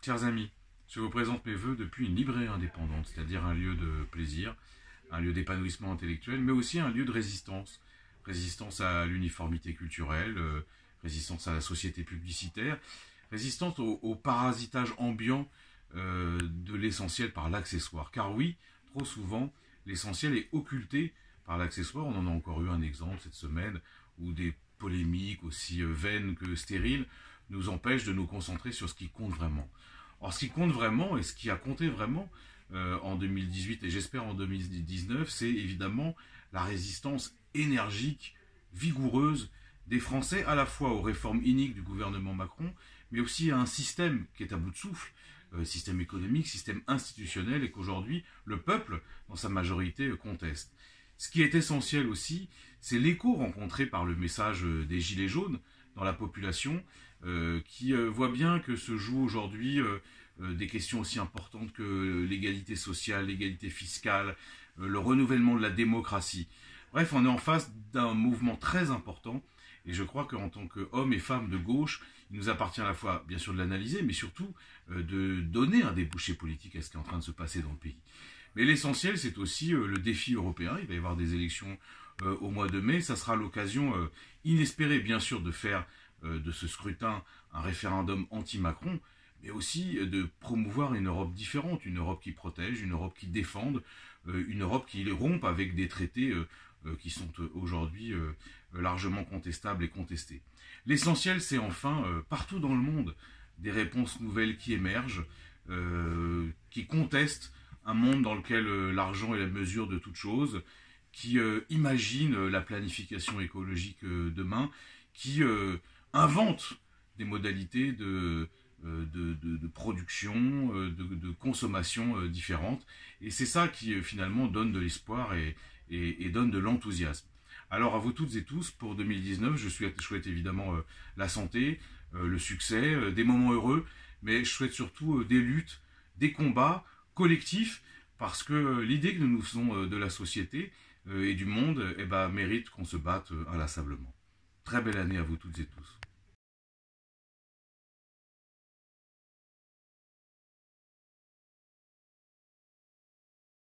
Chers amis, je vous présente mes vœux depuis une librairie indépendante, c'est-à-dire un lieu de plaisir, un lieu d'épanouissement intellectuel, mais aussi un lieu de résistance. Résistance à l'uniformité culturelle, résistance à la société publicitaire, résistance au parasitage ambiant de l'essentiel par l'accessoire. Car oui, trop souvent, l'essentiel est occulté par l'accessoire. On en a encore eu un exemple cette semaine où des polémiques aussi vaines que stériles nous empêchent de nous concentrer sur ce qui compte vraiment. Or, ce qui compte vraiment et ce qui a compté vraiment en 2018 et j'espère en 2019, c'est évidemment la résistance énergique, vigoureuse des Français à la fois aux réformes iniques du gouvernement Macron, mais aussi à un système qui est à bout de souffle, système économique, système institutionnel, et qu'aujourd'hui le peuple, dans sa majorité, conteste. Ce qui est essentiel aussi, c'est l'écho rencontré par le message des Gilets jaunes dans la population, qui voit bien que se jouent aujourd'hui des questions aussi importantes que l'égalité sociale, l'égalité fiscale, le renouvellement de la démocratie. Bref, on est en face d'un mouvement très important, et je crois qu'en tant qu'hommes et femmes de gauche, il nous appartient à la fois, bien sûr, de l'analyser, mais surtout de donner un débouché politique à ce qui est en train de se passer dans le pays. Mais l'essentiel, c'est aussi le défi européen. Il va y avoir des élections au mois de mai. Ça sera l'occasion inespérée, bien sûr, de faire de ce scrutin un référendum anti-Macron, mais aussi de promouvoir une Europe différente, une Europe qui protège, une Europe qui défende, une Europe qui rompe avec des traités qui sont aujourd'hui largement contestables et contestés. L'essentiel, c'est enfin, partout dans le monde, des réponses nouvelles qui émergent, qui contestent un monde dans lequel l'argent est la mesure de toute chose, qui imagine la planification écologique demain, qui invente des modalités de production, de consommation différentes. Et c'est ça qui finalement donne de l'espoir et donne de l'enthousiasme. Alors à vous toutes et tous, pour 2019, je souhaite évidemment la santé, le succès, des moments heureux, mais je souhaite surtout des luttes, des combats collectifs, parce que l'idée que nous nous faisons de la société et du monde mérite qu'on se batte inlassablement. Très belle année à vous toutes et tous.